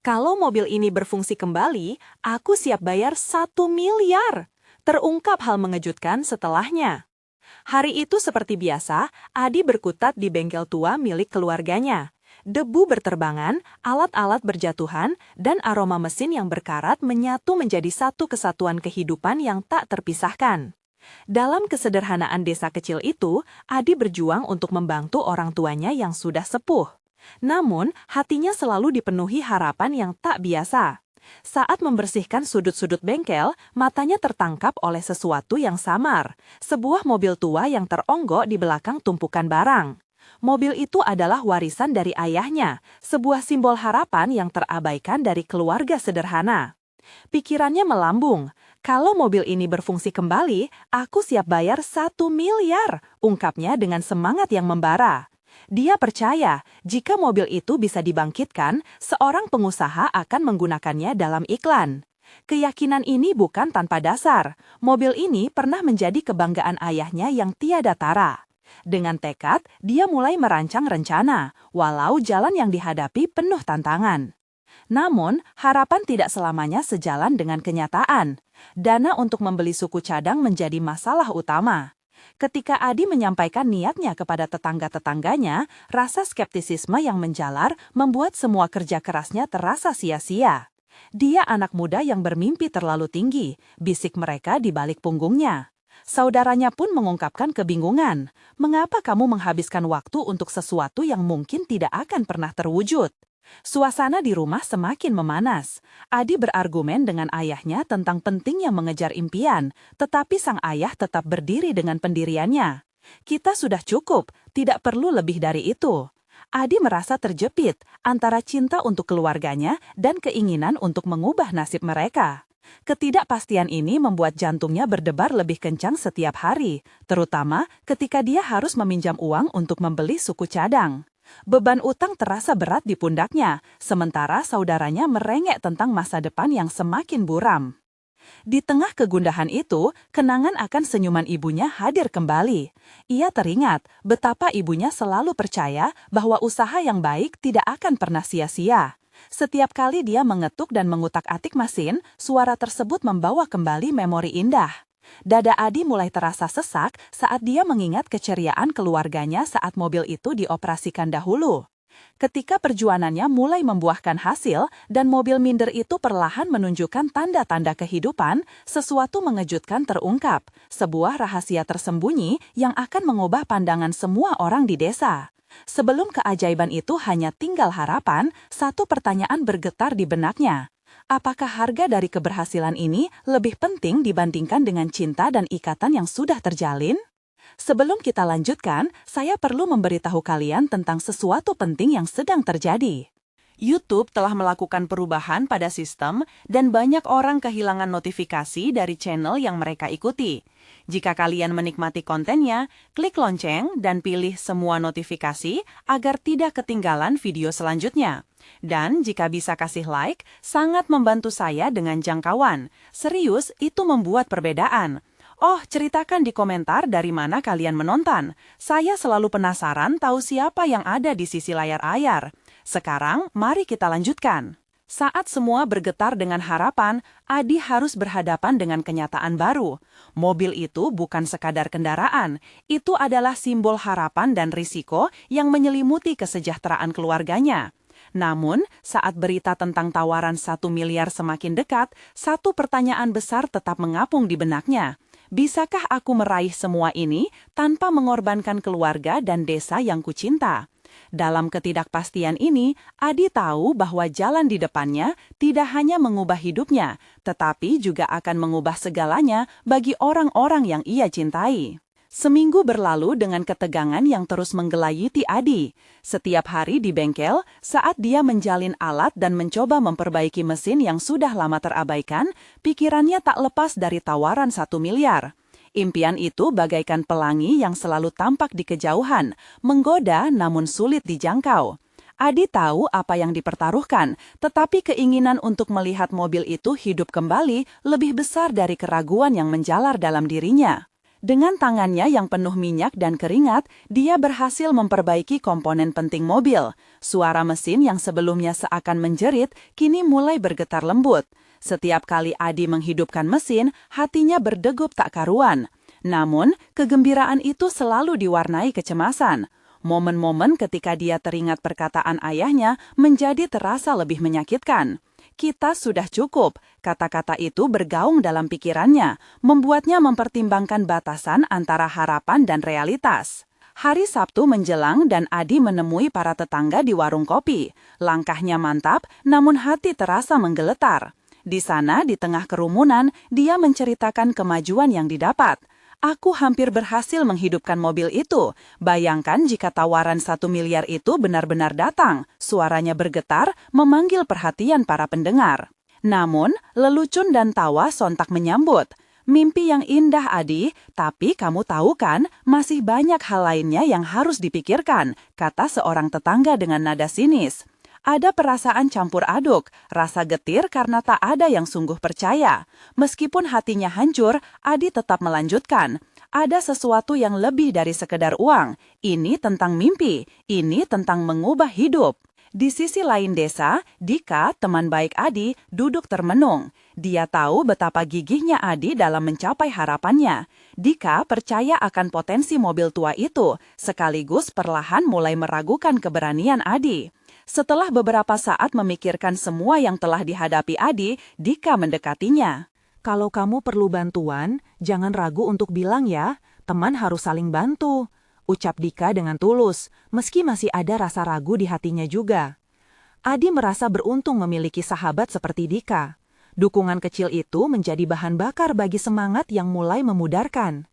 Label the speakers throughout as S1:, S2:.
S1: Kalau mobil ini berfungsi kembali, aku siap bayar 1 miliar. Terungkap hal mengejutkan setelahnya. Hari itu seperti biasa, Adi berkutat di bengkel tua milik keluarganya. Debu berterbangan, alat-alat berjatuhan, dan aroma mesin yang berkarat menyatu menjadi satu kesatuan kehidupan yang tak terpisahkan. Dalam kesederhanaan desa kecil itu, Adi berjuang untuk membantu orang tuanya yang sudah sepuh. Namun, hatinya selalu dipenuhi harapan yang tak biasa. Saat membersihkan sudut-sudut bengkel, matanya tertangkap oleh sesuatu yang samar. Sebuah mobil tua yang teronggok di belakang tumpukan barang. Mobil itu adalah warisan dari ayahnya, sebuah simbol harapan yang terabaikan dari keluarga sederhana. Pikirannya melambung. Kalau mobil ini berfungsi kembali, aku siap bayar 1 miliar, ungkapnya dengan semangat yang membara. Dia percaya, jika mobil itu bisa dibangkitkan, seorang pengusaha akan menggunakannya dalam iklan. Keyakinan ini bukan tanpa dasar. Mobil ini pernah menjadi kebanggaan ayahnya yang tiada tara. Dengan tekad, dia mulai merancang rencana, walau jalan yang dihadapi penuh tantangan. Namun, harapan tidak selamanya sejalan dengan kenyataan. Dana untuk membeli suku cadang menjadi masalah utama. Ketika Adi menyampaikan niatnya kepada tetangga-tetangganya, rasa skeptisisme yang menjalar membuat semua kerja kerasnya terasa sia-sia. Dia anak muda yang bermimpi terlalu tinggi, bisik mereka di balik punggungnya. Saudaranya pun mengungkapkan kebingungan. Mengapa kamu menghabiskan waktu untuk sesuatu yang mungkin tidak akan pernah terwujud? Suasana di rumah semakin memanas. Adi berargumen dengan ayahnya tentang pentingnya mengejar impian, tetapi sang ayah tetap berdiri dengan pendiriannya. Kita sudah cukup, tidak perlu lebih dari itu. Adi merasa terjepit antara cinta untuk keluarganya dan keinginan untuk mengubah nasib mereka. Ketidakpastian ini membuat jantungnya berdebar lebih kencang setiap hari, terutama ketika dia harus meminjam uang untuk membeli suku cadang. Beban utang terasa berat di pundaknya, sementara saudaranya merengek tentang masa depan yang semakin buram. Di tengah kegundahan itu, kenangan akan senyuman ibunya hadir kembali. Ia teringat betapa ibunya selalu percaya bahwa usaha yang baik tidak akan pernah sia-sia. Setiap kali dia mengetuk dan mengutak-atik mesin, suara tersebut membawa kembali memori indah. Dada Adi mulai terasa sesak saat dia mengingat keceriaan keluarganya saat mobil itu dioperasikan dahulu. Ketika perjuangannya mulai membuahkan hasil dan mobil minder itu perlahan menunjukkan tanda-tanda kehidupan, sesuatu mengejutkan terungkap, sebuah rahasia tersembunyi yang akan mengubah pandangan semua orang di desa. Sebelum keajaiban itu hanya tinggal harapan, satu pertanyaan bergetar di benaknya. Apakah harga dari keberhasilan ini lebih penting dibandingkan dengan cinta dan ikatan yang sudah terjalin? Sebelum kita lanjutkan, saya perlu memberitahu kalian tentang sesuatu penting yang sedang terjadi. YouTube telah melakukan perubahan pada sistem dan banyak orang kehilangan notifikasi dari channel yang mereka ikuti. Jika kalian menikmati kontennya, klik lonceng dan pilih semua notifikasi agar tidak ketinggalan video selanjutnya. Dan jika bisa kasih like, sangat membantu saya dengan jangkauan. Serius, itu membuat perbedaan. Oh, ceritakan di komentar dari mana kalian menonton. Saya selalu penasaran tahu siapa yang ada di sisi layar ayar. Sekarang, mari kita lanjutkan. Saat semua bergetar dengan harapan, Adi harus berhadapan dengan kenyataan baru. Mobil itu bukan sekadar kendaraan, itu adalah simbol harapan dan risiko yang menyelimuti kesejahteraan keluarganya. Namun, saat berita tentang tawaran 1 miliar semakin dekat, satu pertanyaan besar tetap mengapung di benaknya. Bisakah aku meraih semua ini tanpa mengorbankan keluarga dan desa yang kucinta? Dalam ketidakpastian ini, Adi tahu bahwa jalan di depannya tidak hanya mengubah hidupnya, tetapi juga akan mengubah segalanya bagi orang-orang yang ia cintai. Seminggu berlalu dengan ketegangan yang terus menggelayuti Adi. Setiap hari di bengkel, saat dia menjalin alat dan mencoba memperbaiki mesin yang sudah lama terabaikan, pikirannya tak lepas dari tawaran 1 miliar. Impian itu bagaikan pelangi yang selalu tampak di kejauhan, menggoda namun sulit dijangkau. Adi tahu apa yang dipertaruhkan, tetapi keinginan untuk melihat mobil itu hidup kembali lebih besar dari keraguan yang menjalar dalam dirinya.
S2: Dengan tangannya yang penuh minyak dan keringat, dia berhasil memperbaiki komponen penting mobil. Suara mesin yang sebelumnya seakan menjerit, kini mulai bergetar lembut. Setiap kali Adi menghidupkan mesin, hatinya berdegup tak karuan. Namun, kegembiraan itu selalu diwarnai kecemasan. Momen-momen ketika dia teringat perkataan ayahnya menjadi terasa lebih menyakitkan. Kita sudah cukup, kata-kata itu bergaung dalam pikirannya, membuatnya mempertimbangkan batasan antara harapan dan realitas. Hari Sabtu menjelang dan Adi menemui para tetangga di warung kopi. Langkahnya mantap, namun hati terasa menggeletar. Di sana, di tengah kerumunan, dia menceritakan kemajuan yang didapat. Aku hampir berhasil menghidupkan mobil itu. Bayangkan jika tawaran 1 miliar itu benar-benar datang. Suaranya bergetar, memanggil perhatian para pendengar. Namun, lelucon dan tawa sontak menyambut. Mimpi yang indah, Adi, tapi kamu tahu kan, masih banyak hal lainnya yang harus dipikirkan, kata seorang tetangga dengan nada sinis. Ada perasaan campur aduk, rasa getir karena tak ada yang sungguh percaya. Meskipun hatinya hancur, Adi tetap melanjutkan. Ada sesuatu yang lebih dari sekedar uang. Ini tentang mimpi, ini tentang mengubah hidup. Di sisi lain desa, Dika, teman baik Adi, duduk termenung. Dia tahu betapa gigihnya Adi dalam mencapai harapannya. Dika percaya akan potensi mobil tua itu, sekaligus perlahan mulai meragukan keberanian Adi. Setelah beberapa saat memikirkan semua yang telah dihadapi Adi, Dika mendekatinya.
S1: Kalau kamu perlu bantuan, jangan ragu untuk bilang ya, teman harus saling bantu. Ucap Dika dengan tulus, meski masih ada rasa ragu di hatinya juga. Adi merasa beruntung memiliki sahabat seperti Dika. Dukungan kecil itu menjadi bahan bakar bagi semangat yang mulai memudarkan.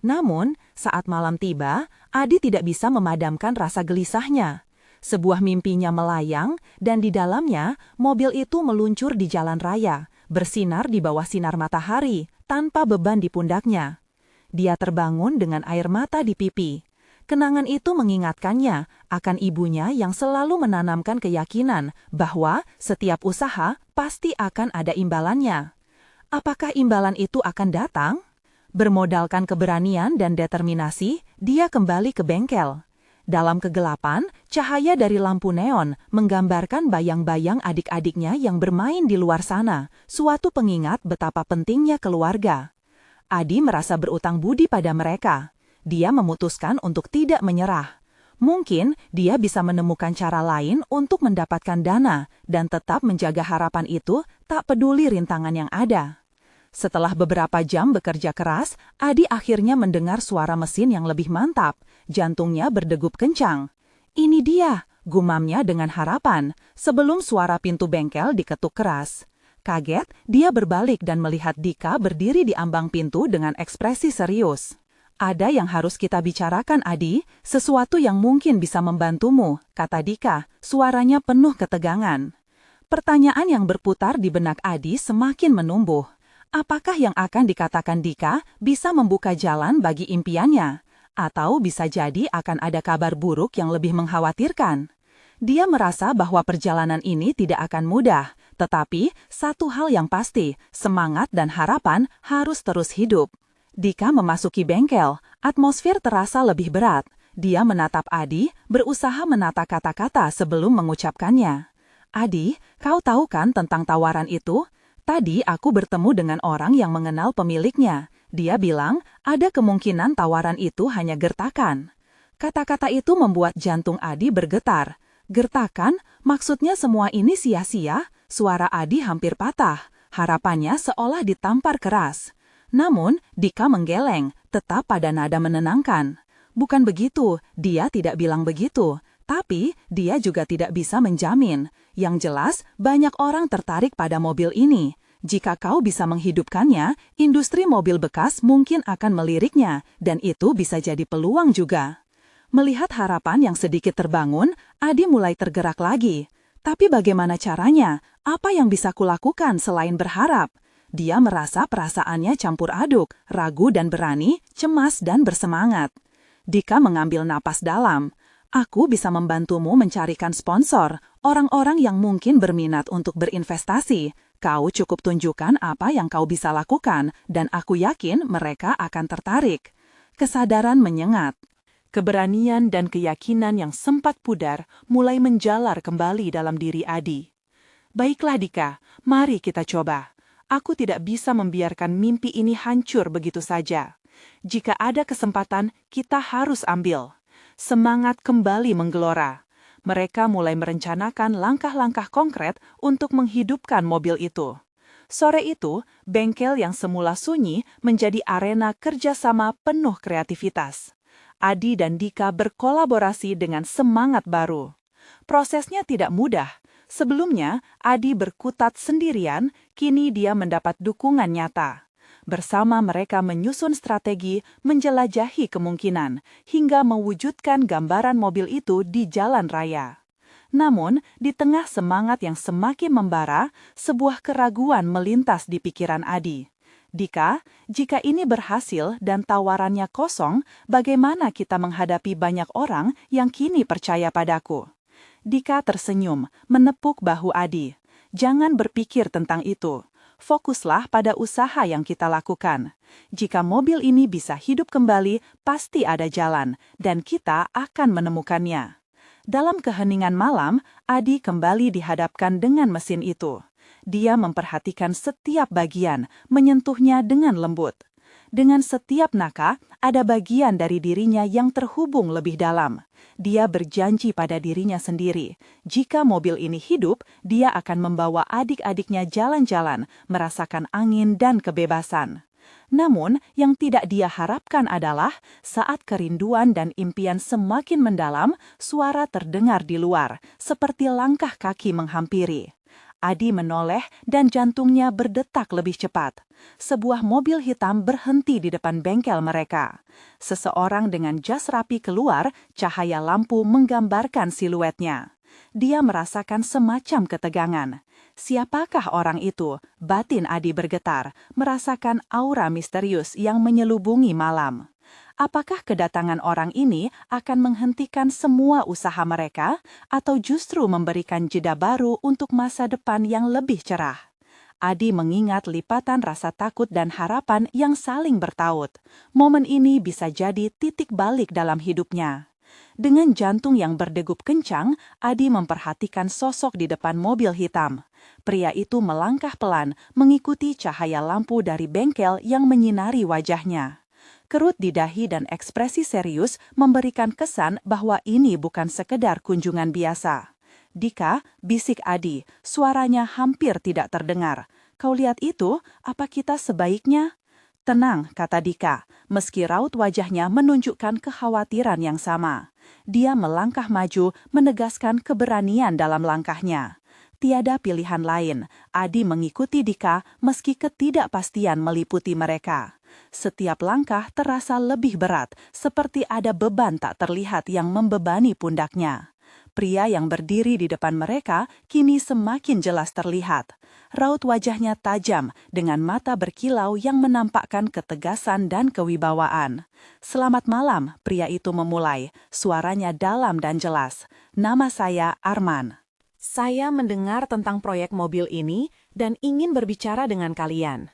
S1: Namun, saat malam tiba, Adi tidak bisa memadamkan rasa gelisahnya. Sebuah mimpinya melayang, dan di dalamnya, mobil itu meluncur di jalan raya, bersinar di bawah sinar matahari, tanpa beban di pundaknya. Dia terbangun dengan air mata di pipi. Kenangan itu mengingatkannya akan ibunya yang selalu menanamkan keyakinan bahwa setiap usaha pasti akan ada imbalannya. Apakah imbalan itu akan datang? Bermodalkan keberanian dan determinasi, dia kembali ke bengkel. Dalam kegelapan, cahaya dari lampu neon menggambarkan bayang-bayang adik-adiknya yang bermain di luar sana, suatu pengingat betapa pentingnya keluarga. Adi merasa berutang budi pada mereka. Dia memutuskan untuk tidak menyerah. Mungkin dia bisa menemukan cara lain untuk mendapatkan dana dan tetap menjaga harapan itu tak peduli rintangan yang ada. Setelah beberapa jam bekerja keras, Adi akhirnya mendengar suara mesin yang lebih mantap. Jantungnya berdegup kencang. Ini dia, gumamnya dengan harapan, sebelum suara pintu bengkel diketuk keras. Kaget, dia berbalik dan melihat Dika berdiri di ambang pintu dengan ekspresi serius. Ada yang harus kita bicarakan, Adi, sesuatu yang mungkin bisa membantumu, kata Dika, suaranya penuh ketegangan. Pertanyaan yang berputar di benak Adi semakin menumbuh. Apakah yang akan dikatakan Dika bisa membuka jalan bagi impiannya? Atau bisa jadi akan ada kabar buruk yang lebih mengkhawatirkan? Dia merasa bahwa perjalanan ini tidak akan mudah, tetapi satu hal yang pasti, semangat dan harapan harus terus hidup. Dika memasuki bengkel, atmosfer terasa lebih berat. Dia menatap Adi, berusaha menata kata-kata sebelum mengucapkannya. Adi, kau tahu kan tentang tawaran itu? Tadi aku bertemu dengan orang yang mengenal pemiliknya. Dia bilang ada kemungkinan tawaran itu hanya gertakan. Kata-kata itu membuat jantung Adi bergetar. Gertakan? Maksudnya semua ini sia-sia? Suara Adi hampir patah. Harapannya seolah ditampar keras. Namun, Dika menggeleng, tetap pada nada menenangkan. Bukan begitu, dia tidak bilang begitu. Tapi, dia juga tidak bisa menjamin. Yang jelas, banyak orang tertarik pada mobil ini. Jika kau bisa menghidupkannya, industri mobil bekas mungkin akan meliriknya, dan itu bisa jadi peluang juga. Melihat harapan yang sedikit terbangun, Adi mulai tergerak lagi. Tapi bagaimana caranya? Apa yang bisa kulakukan selain berharap? Dia merasa perasaannya campur aduk, ragu dan berani, cemas dan bersemangat. Dika mengambil napas dalam. Aku bisa membantumu mencarikan sponsor, orang-orang yang mungkin berminat untuk berinvestasi.
S2: Kau cukup tunjukkan apa yang kau bisa lakukan, dan aku yakin mereka akan tertarik. Kesadaran menyengat.
S1: Keberanian dan keyakinan yang sempat pudar mulai menjalar kembali dalam diri Adi. Baiklah Dika, mari kita coba. Aku tidak bisa membiarkan mimpi ini hancur begitu saja. Jika ada kesempatan, kita harus ambil. Semangat kembali menggelora. Mereka mulai merencanakan langkah-langkah konkret untuk menghidupkan mobil itu. Sore itu, bengkel yang semula sunyi menjadi arena kerjasama penuh kreativitas. Adi dan Dika berkolaborasi dengan semangat baru. Prosesnya tidak mudah. Sebelumnya, Adi berkutat sendirian, kini dia mendapat dukungan nyata. Bersama mereka menyusun strategi, menjelajahi kemungkinan, hingga mewujudkan gambaran mobil itu di jalan raya. Namun, di tengah semangat yang semakin membara, sebuah keraguan melintas di pikiran Adi. Dika, jika ini berhasil dan tawarannya kosong, bagaimana kita menghadapi banyak orang yang kini percaya padaku? Dika tersenyum, menepuk bahu Adi. Jangan berpikir tentang itu. Fokuslah pada usaha yang kita lakukan. Jika mobil ini bisa hidup kembali, pasti ada jalan, dan kita akan menemukannya. Dalam keheningan malam, Adi kembali dihadapkan dengan mesin itu. Dia memperhatikan setiap bagian, menyentuhnya dengan lembut. Dengan setiap naka, ada bagian dari dirinya yang terhubung lebih dalam. Dia berjanji pada dirinya sendiri, jika mobil ini hidup, dia akan membawa adik-adiknya jalan-jalan, merasakan angin dan kebebasan. Namun, yang tidak dia harapkan adalah saat kerinduan dan impian semakin mendalam, suara terdengar di luar, seperti langkah kaki menghampiri. Adi menoleh dan jantungnya berdetak lebih cepat. Sebuah mobil hitam berhenti di depan bengkel mereka. Seseorang dengan jas rapi keluar, cahaya lampu menggambarkan siluetnya. Dia merasakan semacam ketegangan. Siapakah orang itu? Batin Adi bergetar, merasakan aura misterius yang menyelubungi malam. Apakah kedatangan orang ini akan menghentikan semua usaha mereka, atau justru memberikan jeda baru untuk masa depan yang lebih cerah? Adi mengingat lipatan rasa takut dan harapan yang saling bertaut. Momen ini bisa jadi titik balik dalam hidupnya. Dengan jantung yang berdegup kencang, Adi memperhatikan sosok di depan mobil hitam. Pria itu melangkah pelan, mengikuti cahaya lampu dari bengkel yang menyinari wajahnya. Kerut di dahi dan ekspresi serius memberikan kesan bahwa ini bukan sekedar kunjungan biasa. Dika, bisik Adi, suaranya hampir tidak terdengar. Kau lihat itu, apa kita sebaiknya? Tenang, kata Dika, meski raut wajahnya menunjukkan kekhawatiran yang sama. Dia melangkah maju, menegaskan keberanian dalam langkahnya. Tiada pilihan lain, Adi mengikuti Dika meski ketidakpastian meliputi mereka. Setiap langkah terasa lebih berat, seperti ada beban tak terlihat yang membebani pundaknya. Pria yang berdiri di depan mereka kini semakin jelas terlihat. Raut wajahnya tajam dengan mata berkilau yang menampakkan ketegasan dan kewibawaan. Selamat malam, pria itu memulai, suaranya dalam dan jelas. Nama saya Arman. Saya mendengar tentang proyek mobil ini dan ingin berbicara dengan kalian.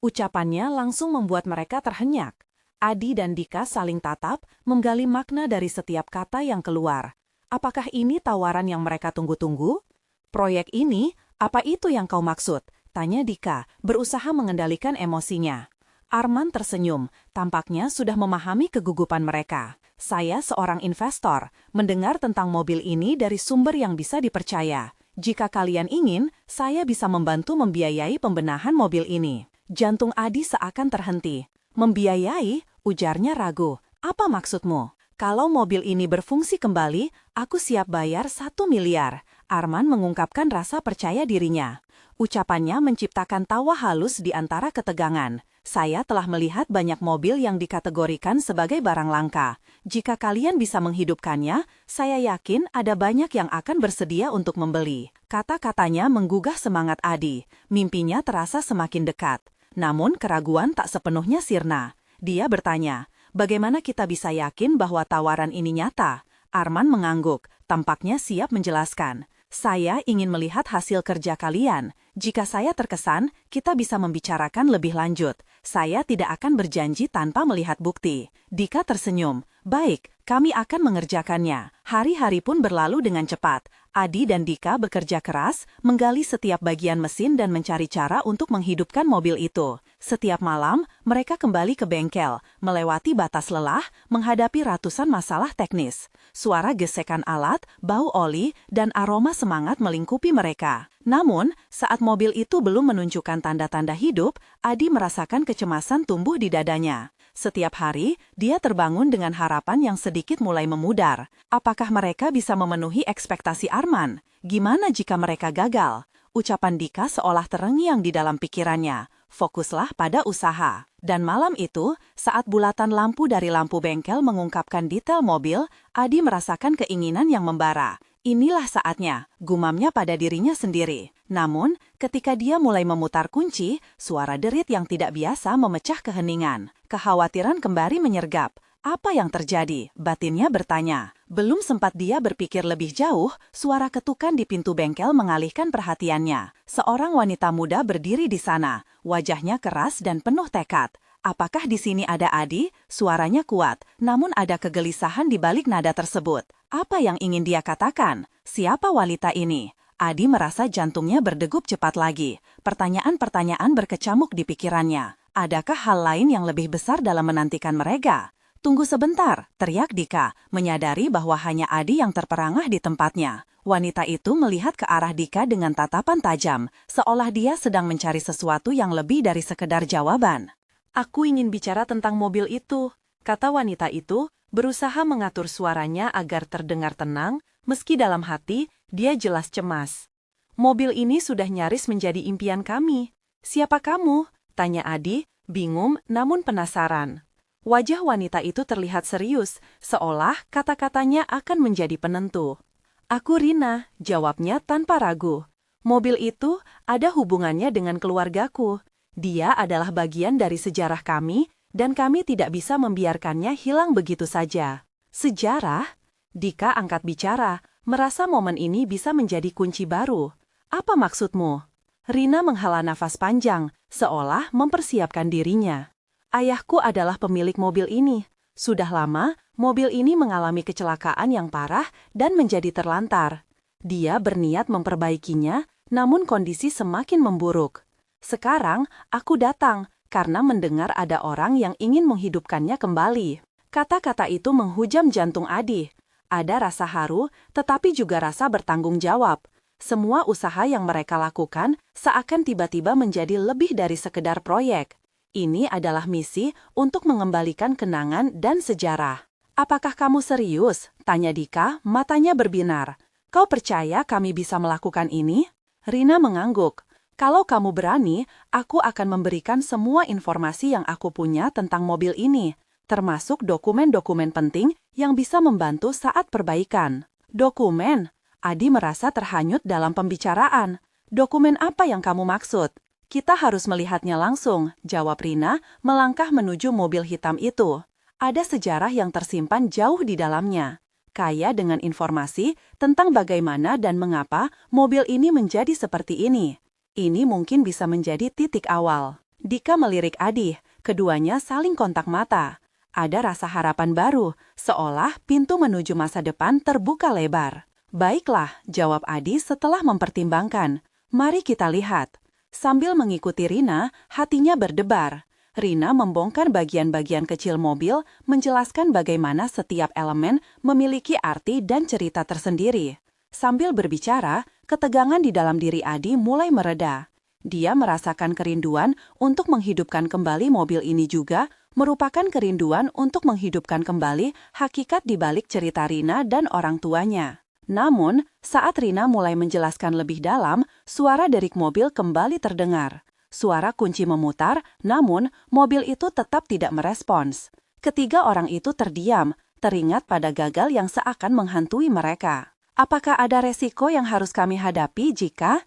S1: Ucapannya langsung membuat mereka terhenyak. Adi dan Dika saling tatap, menggali makna dari setiap kata yang keluar. Apakah ini tawaran yang mereka tunggu-tunggu? Proyek ini, apa itu yang kau maksud? Tanya Dika, berusaha mengendalikan emosinya. Arman tersenyum, tampaknya sudah memahami kegugupan mereka. Saya seorang investor, mendengar tentang mobil ini dari sumber yang bisa dipercaya. Jika kalian ingin, saya bisa membantu membiayai pembenahan mobil ini. Jantung Adi seakan terhenti. Membiayai? Ujarnya ragu. Apa maksudmu? Kalau mobil ini berfungsi kembali, aku siap bayar 1 miliar. Arman mengungkapkan rasa percaya dirinya. Ucapannya menciptakan tawa halus di antara ketegangan. Saya telah melihat banyak mobil yang dikategorikan sebagai barang langka. Jika kalian bisa menghidupkannya, saya yakin ada banyak yang akan bersedia untuk membeli. Kata-katanya menggugah semangat Adi. Mimpinya terasa semakin dekat. Namun keraguan tak sepenuhnya sirna. Dia bertanya, bagaimana kita bisa yakin bahwa tawaran ini nyata? Arman mengangguk, tampaknya siap menjelaskan.
S2: Saya ingin melihat hasil kerja kalian. Jika saya terkesan, kita bisa membicarakan lebih lanjut. Saya tidak akan berjanji tanpa melihat bukti. Dika tersenyum. Baik, kami akan mengerjakannya. Hari-hari pun berlalu dengan cepat. Adi dan Dika bekerja keras, menggali setiap bagian mesin dan mencari cara untuk menghidupkan mobil itu. Setiap malam, mereka kembali ke bengkel, melewati batas lelah, menghadapi ratusan masalah teknis. Suara gesekan alat, bau oli, dan aroma semangat melingkupi mereka. Namun, saat mobil itu belum menunjukkan tanda-tanda hidup, Adi merasakan kecemasan tumbuh di dadanya. Setiap hari, dia terbangun dengan harapan yang sedikit mulai memudar. Apakah mereka bisa memenuhi ekspektasi Arman? Gimana jika mereka gagal? Ucapan Dika seolah terngiang di dalam pikirannya. Fokuslah pada usaha. Dan malam itu, saat bulatan lampu dari lampu bengkel mengungkapkan detail mobil, Adi merasakan keinginan yang membara. Inilah saatnya, gumamnya pada dirinya sendiri. Namun, ketika dia mulai memutar kunci, suara derit yang tidak biasa memecah keheningan. Kekhawatiran kembali menyergap. Apa yang terjadi? Batinnya bertanya. Belum sempat dia berpikir lebih jauh, suara ketukan di pintu bengkel mengalihkan perhatiannya. Seorang wanita muda berdiri di sana, wajahnya keras dan penuh tekad. Apakah di sini ada Adi? Suaranya kuat, namun ada kegelisahan di balik nada tersebut. Apa yang ingin dia katakan? Siapa wanita ini? Adi merasa jantungnya berdegup cepat lagi. Pertanyaan-pertanyaan berkecamuk di pikirannya. Adakah hal lain yang lebih besar dalam menantikan mereka? Tunggu sebentar, teriak Dika, menyadari bahwa hanya Adi yang terperangah di tempatnya. Wanita itu melihat ke arah Dika dengan tatapan tajam, seolah dia sedang mencari sesuatu yang lebih dari sekedar jawaban.
S1: Aku ingin bicara tentang mobil itu, kata wanita itu, berusaha mengatur suaranya agar terdengar tenang, meski dalam hati, dia jelas cemas. Mobil ini sudah nyaris menjadi impian kami. Siapa kamu? Tanya Adi, bingung namun penasaran. Wajah wanita itu terlihat serius, seolah kata-katanya akan menjadi penentu. Aku Rina, jawabnya tanpa ragu. Mobil itu ada hubungannya dengan keluargaku. Dia adalah bagian dari sejarah kami, dan kami tidak bisa membiarkannya hilang begitu saja. Sejarah? Dika angkat bicara, merasa momen ini bisa menjadi kunci baru. Apa maksudmu? Rina menghela nafas panjang, seolah mempersiapkan dirinya. Ayahku adalah pemilik mobil ini. Sudah lama, mobil ini mengalami kecelakaan yang parah dan menjadi terlantar. Dia berniat memperbaikinya, namun kondisi semakin memburuk. Sekarang, aku datang karena mendengar ada orang yang ingin menghidupkannya kembali. Kata-kata itu menghujam jantung Adi. Ada rasa haru, tetapi juga rasa bertanggung jawab. Semua usaha yang mereka lakukan seakan tiba-tiba menjadi lebih dari sekedar proyek. Ini adalah misi untuk mengembalikan kenangan dan sejarah. Apakah kamu serius? Tanya Dika, matanya berbinar. Kau percaya kami bisa melakukan ini? Rina mengangguk. Kalau kamu berani, aku akan memberikan semua informasi yang aku punya tentang mobil ini, termasuk dokumen-dokumen penting yang bisa membantu saat perbaikan. Dokumen? Adi merasa terhanyut dalam pembicaraan. Dokumen apa yang kamu maksud? Kita harus melihatnya langsung, jawab Rina, melangkah menuju mobil hitam itu. Ada sejarah yang tersimpan jauh di dalamnya. Kaya dengan informasi tentang bagaimana dan mengapa mobil ini menjadi seperti ini. Ini mungkin bisa menjadi titik awal. Dika melirik Adi, keduanya saling kontak mata. Ada rasa harapan baru, seolah pintu menuju masa depan terbuka lebar. Baiklah, jawab Adi setelah mempertimbangkan. Mari kita lihat. Sambil mengikuti Rina, hatinya berdebar. Rina membongkar bagian-bagian kecil mobil, menjelaskan bagaimana setiap elemen memiliki arti dan cerita tersendiri. Sambil berbicara, ketegangan di dalam diri Adi mulai mereda. Dia merasakan kerinduan untuk menghidupkan kembali mobil ini juga, merupakan kerinduan untuk menghidupkan kembali hakikat di balik cerita Rina dan orang tuanya. Namun, saat Rina mulai menjelaskan lebih dalam, suara derik mobil kembali terdengar. Suara kunci memutar, namun mobil itu tetap tidak merespons. Ketiga orang itu terdiam, teringat pada gagal yang seakan menghantui mereka. Apakah ada resiko yang harus kami hadapi jika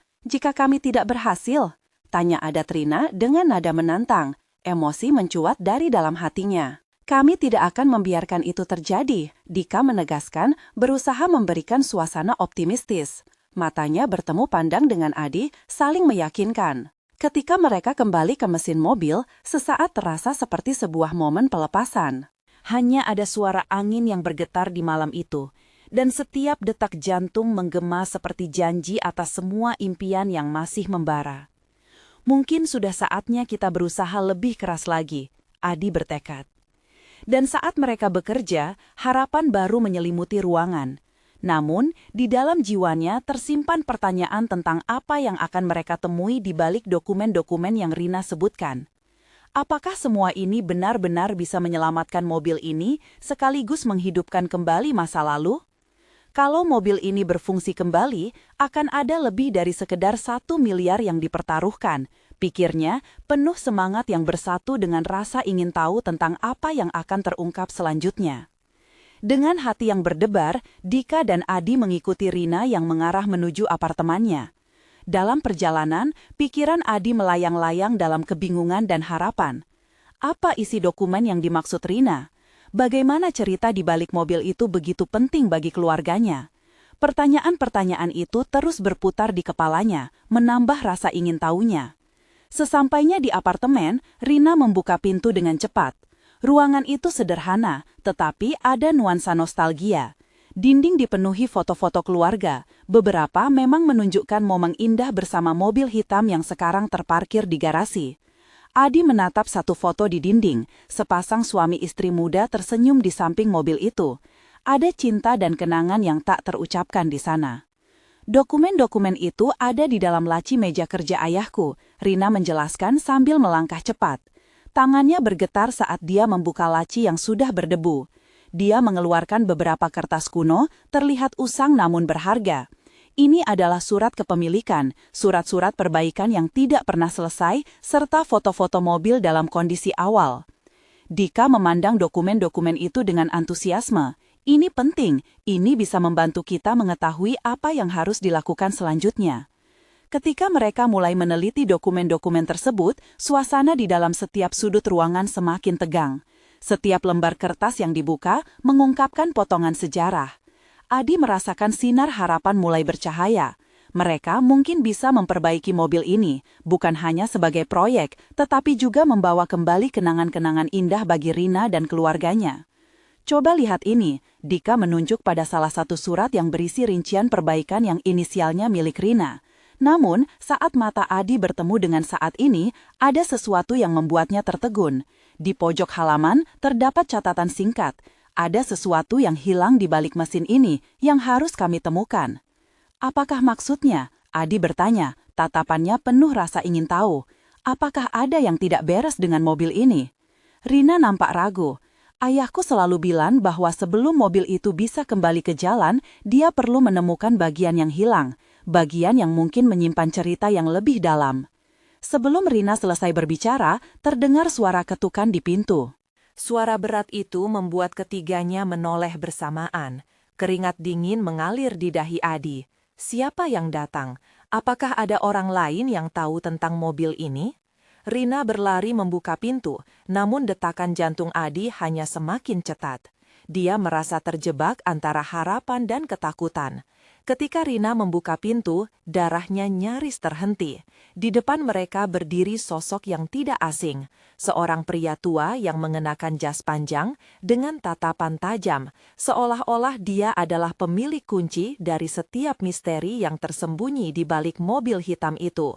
S1: kami tidak berhasil? Tanya Adat Rina dengan nada menantang. Emosi mencuat dari dalam hatinya. Kami tidak akan membiarkan itu terjadi, Dika menegaskan, berusaha memberikan suasana optimistis.
S2: Matanya bertemu pandang dengan Adi, saling meyakinkan. Ketika mereka kembali ke mesin mobil, sesaat terasa seperti sebuah momen pelepasan. Hanya ada suara angin yang bergetar di malam itu, dan setiap detak jantung menggema seperti janji atas semua impian yang masih membara. Mungkin sudah saatnya kita berusaha lebih keras lagi, Adi bertekad. Dan saat mereka bekerja, harapan baru menyelimuti ruangan. Namun, di dalam jiwanya tersimpan pertanyaan tentang apa yang akan mereka temui di balik dokumen-dokumen yang Rina sebutkan. Apakah semua ini benar-benar bisa menyelamatkan mobil ini sekaligus menghidupkan kembali masa lalu? Kalau mobil ini berfungsi kembali, akan ada lebih dari sekedar 1 miliar yang dipertaruhkan, pikirnya, penuh semangat yang bersatu dengan rasa ingin tahu tentang apa yang akan terungkap selanjutnya. Dengan hati yang berdebar, Dika dan Adi mengikuti Rina yang mengarah menuju apartemennya. Dalam perjalanan, pikiran Adi melayang-layang dalam kebingungan dan harapan. Apa isi dokumen yang dimaksud Rina? Bagaimana cerita di balik mobil itu begitu penting bagi keluarganya? Pertanyaan-pertanyaan itu terus berputar di kepalanya, menambah rasa ingin tahunya. Sesampainya di apartemen, Rina membuka pintu dengan cepat. Ruangan itu sederhana, tetapi ada nuansa nostalgia. Dinding dipenuhi foto-foto keluarga, beberapa memang menunjukkan momen indah bersama mobil hitam yang sekarang terparkir di garasi. Adi menatap satu foto di dinding, sepasang suami istri muda tersenyum di samping mobil itu. Ada cinta dan kenangan yang tak terucapkan di sana. Dokumen-dokumen itu ada di dalam laci meja kerja ayahku, Rina menjelaskan sambil melangkah cepat. Tangannya bergetar saat dia membuka laci yang sudah berdebu. Dia mengeluarkan beberapa kertas kuno, terlihat usang namun berharga. Ini adalah surat kepemilikan, surat-surat perbaikan yang tidak pernah selesai, serta foto-foto mobil dalam kondisi awal. Dika memandang dokumen-dokumen itu dengan antusiasme. Ini penting, ini bisa membantu kita mengetahui apa yang harus dilakukan selanjutnya. Ketika mereka mulai meneliti dokumen-dokumen tersebut, suasana di dalam setiap sudut ruangan semakin tegang. Setiap lembar kertas yang dibuka mengungkapkan potongan sejarah. Adi merasakan sinar harapan mulai bercahaya. Mereka mungkin bisa memperbaiki mobil ini, bukan hanya sebagai proyek, tetapi juga membawa kembali kenangan-kenangan indah bagi Rina dan keluarganya. Coba lihat ini, Dika menunjuk pada salah satu surat yang berisi rincian perbaikan yang inisialnya milik Rina. Namun, saat mata Adi bertemu dengan saat ini, ada sesuatu yang membuatnya tertegun. Di pojok halaman, terdapat catatan singkat. Ada sesuatu yang hilang di balik mesin ini yang harus kami temukan. Apakah maksudnya? Adi bertanya, tatapannya penuh rasa ingin tahu. Apakah ada yang tidak beres dengan mobil ini? Rina nampak ragu. Ayahku selalu bilang bahwa sebelum mobil itu bisa kembali ke jalan, dia perlu menemukan bagian yang hilang. Bagian yang mungkin menyimpan cerita yang lebih dalam. Sebelum Rina selesai berbicara, terdengar suara ketukan di pintu. Suara berat itu membuat ketiganya menoleh bersamaan. Keringat dingin mengalir di dahi Adi. Siapa yang datang? Apakah ada orang lain yang tahu tentang mobil ini? Rina berlari membuka pintu, namun detakan jantung Adi hanya semakin cepat. Dia merasa terjebak antara harapan dan ketakutan. Ketika Rina membuka pintu, darahnya nyaris terhenti. Di depan mereka berdiri sosok yang tidak asing, seorang pria tua yang mengenakan jas panjang dengan tatapan tajam, seolah-olah dia adalah pemilik kunci dari setiap misteri yang tersembunyi di balik mobil hitam itu.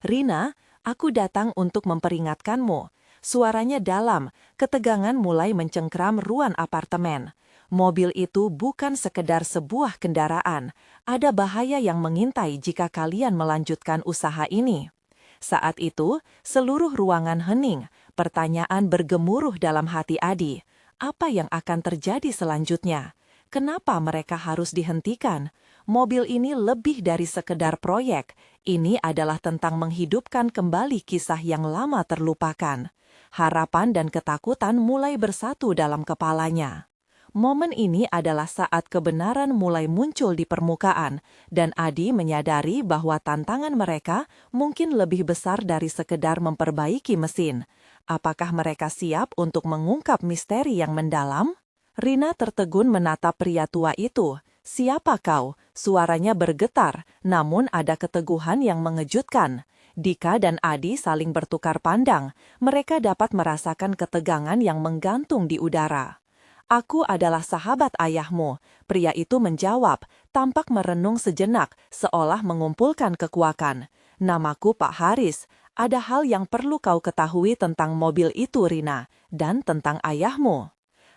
S2: "Rina, aku datang untuk memperingatkanmu." Suaranya dalam, ketegangan mulai mencengkram ruang apartemen. Mobil itu bukan sekedar sebuah kendaraan, ada bahaya yang mengintai jika kalian melanjutkan usaha ini. Saat itu, seluruh ruangan hening, pertanyaan bergemuruh dalam hati Adi. Apa yang akan terjadi selanjutnya? Kenapa mereka harus dihentikan? Mobil ini lebih dari sekedar proyek, ini adalah tentang menghidupkan kembali kisah yang lama terlupakan. Harapan dan ketakutan mulai bersatu dalam kepalanya. Momen ini adalah saat kebenaran mulai muncul di permukaan, dan Adi menyadari bahwa tantangan mereka mungkin lebih besar dari sekedar memperbaiki mesin. Apakah mereka siap untuk mengungkap misteri yang mendalam? Rina tertegun menatap pria tua itu.
S1: "Siapa kau?" Suaranya bergetar, namun ada keteguhan yang mengejutkan. Dika dan Adi saling bertukar pandang. Mereka dapat merasakan ketegangan yang menggantung di udara. "Aku adalah sahabat ayahmu," pria itu menjawab, tampak merenung sejenak, seolah mengumpulkan kekuatan. "Namaku Pak Haris. Ada hal yang perlu kau ketahui tentang mobil itu, Rina, dan tentang ayahmu."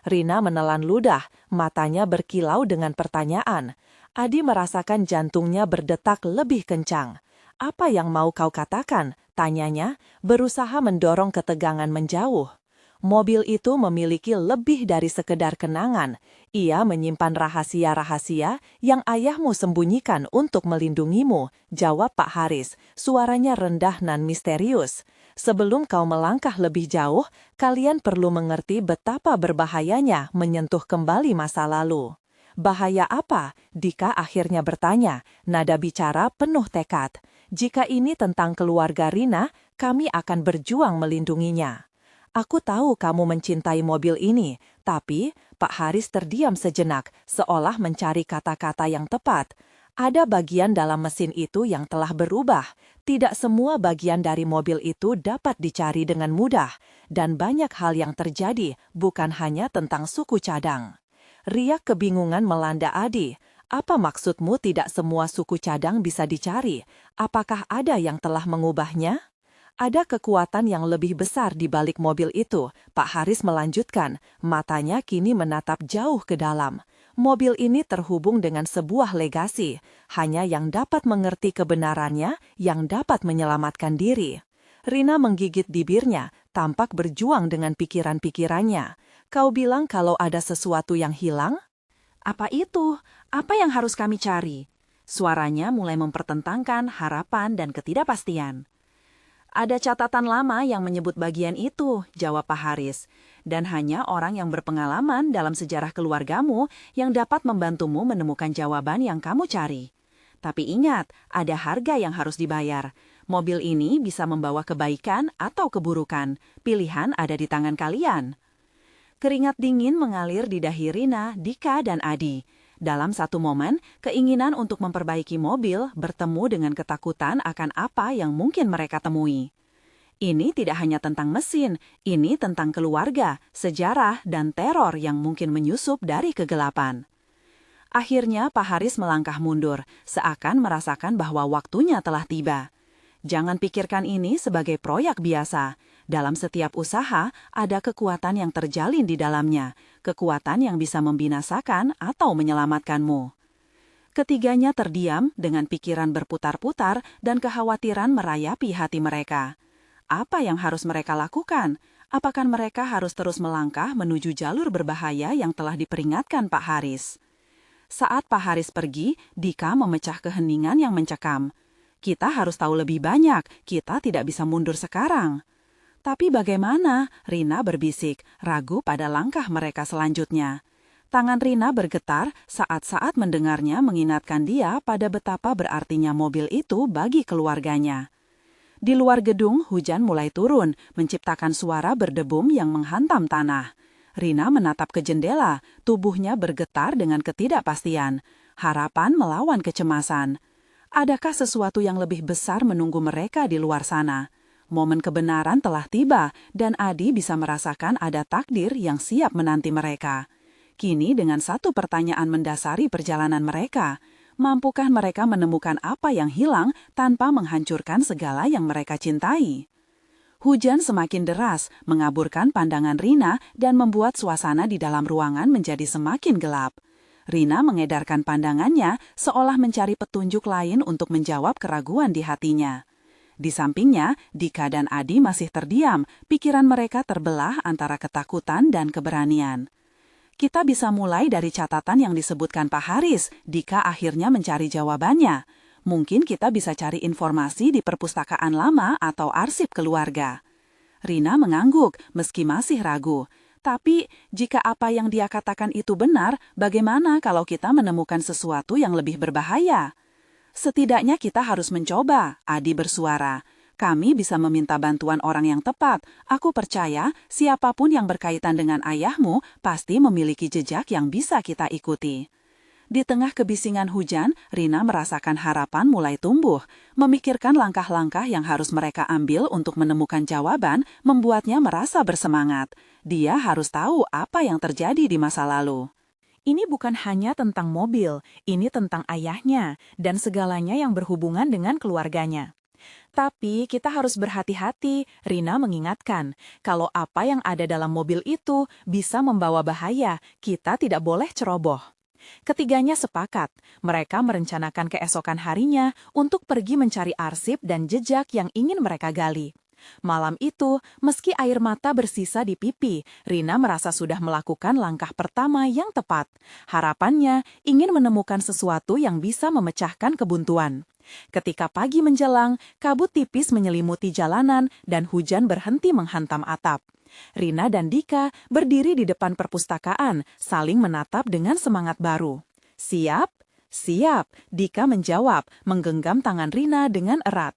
S1: Rina menelan ludah, matanya berkilau dengan pertanyaan. Adi merasakan jantungnya berdetak lebih kencang. "Apa yang mau kau katakan?" tanyanya, berusaha mendorong ketegangan menjauh. "Mobil itu memiliki lebih dari sekedar kenangan. Ia menyimpan rahasia-rahasia yang ayahmu sembunyikan untuk melindungimu," jawab Pak Haris, suaranya rendah dan misterius. "Sebelum kau melangkah lebih jauh, kalian perlu mengerti betapa berbahayanya menyentuh kembali masa lalu." "Bahaya apa?" Dika akhirnya bertanya, nada bicara penuh tekad. "Jika ini tentang keluarga Rina, kami akan berjuang melindunginya." "Aku tahu kamu mencintai mobil ini," tapi Pak Haris terdiam sejenak, seolah mencari kata-kata yang tepat. "Ada bagian dalam mesin itu yang telah berubah. Tidak semua bagian dari mobil itu dapat dicari dengan mudah, dan banyak hal yang terjadi bukan hanya tentang suku cadang." Riak kebingungan melanda Adi. "Apa maksudmu tidak semua suku cadang bisa dicari? Apakah ada yang telah mengubahnya?" "Ada kekuatan yang lebih besar di balik mobil itu," Pak Haris melanjutkan, matanya kini menatap jauh ke dalam. "Mobil ini terhubung dengan sebuah legasi. Hanya yang dapat mengerti kebenarannya, yang dapat menyelamatkan diri." Rina menggigit bibirnya, tampak berjuang dengan pikiran-pikirannya. "Kau bilang kalau ada sesuatu yang hilang?" "Apa itu? Apa yang harus kami cari?" Suaranya mulai mempertentangkan harapan dan ketidakpastian. "Ada catatan lama yang menyebut bagian itu," jawab Pak Haris. "Dan hanya orang yang berpengalaman dalam sejarah keluargamu yang dapat membantumu menemukan jawaban yang kamu cari. Tapi ingat, ada harga yang harus dibayar. Mobil ini bisa membawa kebaikan atau keburukan. Pilihan ada di tangan kalian." Keringat dingin mengalir di dahi Rina, Dika, dan Adi. Dalam satu momen, keinginan untuk memperbaiki mobil bertemu dengan ketakutan akan apa yang mungkin mereka temui. Ini tidak hanya tentang mesin, ini tentang keluarga, sejarah, dan teror yang mungkin menyusup dari kegelapan. Akhirnya Pak Haris melangkah mundur, seakan merasakan bahwa waktunya telah tiba. "Jangan pikirkan ini sebagai proyek biasa. Dalam setiap usaha, ada kekuatan yang terjalin di dalamnya, kekuatan yang bisa membinasakan atau menyelamatkanmu." Ketiganya terdiam dengan pikiran berputar-putar dan kekhawatiran merayapi hati mereka. Apa yang harus mereka lakukan? Apakah mereka harus terus melangkah menuju jalur berbahaya yang telah diperingatkan Pak Haris? Saat Pak Haris pergi, Dika memecah keheningan yang mencekam. "Kita harus tahu lebih banyak, kita tidak bisa mundur sekarang." "Tapi bagaimana?" Rina berbisik, ragu pada langkah mereka selanjutnya. Tangan Rina bergetar saat-saat mendengarnya mengingatkan dia pada betapa berartinya mobil itu bagi keluarganya. Di luar gedung, hujan mulai turun, menciptakan suara berdebum yang menghantam tanah. Rina menatap ke jendela, tubuhnya bergetar dengan ketidakpastian. Harapan melawan kecemasan. Adakah sesuatu yang lebih besar menunggu mereka di luar sana? Momen kebenaran telah tiba, dan Adi bisa merasakan ada takdir yang siap menanti mereka. Kini dengan satu pertanyaan mendasari perjalanan mereka, mampukah mereka menemukan apa yang hilang tanpa menghancurkan segala yang mereka cintai? Hujan semakin deras, mengaburkan pandangan Rina dan membuat suasana di dalam ruangan menjadi semakin gelap. Rina mengedarkan pandangannya seolah mencari petunjuk lain untuk menjawab keraguan di hatinya. Di sampingnya, Dika dan Adi masih terdiam, pikiran mereka terbelah antara ketakutan dan keberanian. "Kita bisa mulai dari catatan yang disebutkan Pak Haris," Dika akhirnya mencari jawabannya. "Mungkin kita bisa cari informasi di perpustakaan lama atau arsip keluarga." Rina mengangguk meski masih ragu. "Tapi, jika apa yang dia katakan itu benar, bagaimana kalau kita menemukan sesuatu yang lebih berbahaya?" "Setidaknya kita harus mencoba," Adi bersuara. "Kami bisa meminta bantuan orang yang tepat. Aku percaya siapapun yang berkaitan dengan ayahmu pasti memiliki jejak yang bisa kita ikuti."
S2: Di tengah kebisingan hujan, Rina merasakan harapan mulai tumbuh. Memikirkan langkah-langkah yang harus mereka ambil untuk menemukan jawaban membuatnya merasa bersemangat. Dia harus tahu apa yang terjadi di masa lalu.
S1: Ini bukan hanya tentang mobil, ini tentang ayahnya dan segalanya yang berhubungan dengan keluarganya. Tapi kita harus berhati-hati, Rina mengingatkan. Kalau apa yang ada dalam mobil itu bisa membawa bahaya, kita tidak boleh ceroboh. Ketiganya sepakat, mereka merencanakan keesokan harinya untuk pergi mencari arsip dan jejak yang ingin mereka gali. Malam itu, meski air mata bersisa di pipi, Rina merasa sudah melakukan langkah pertama yang tepat. Harapannya ingin menemukan sesuatu yang bisa memecahkan kebuntuan. Ketika pagi menjelang, kabut tipis menyelimuti jalanan dan hujan berhenti menghantam atap. Rina dan Dika berdiri di depan perpustakaan, saling menatap dengan semangat baru. "Siap? Siap," Dika menjawab, menggenggam tangan Rina dengan erat.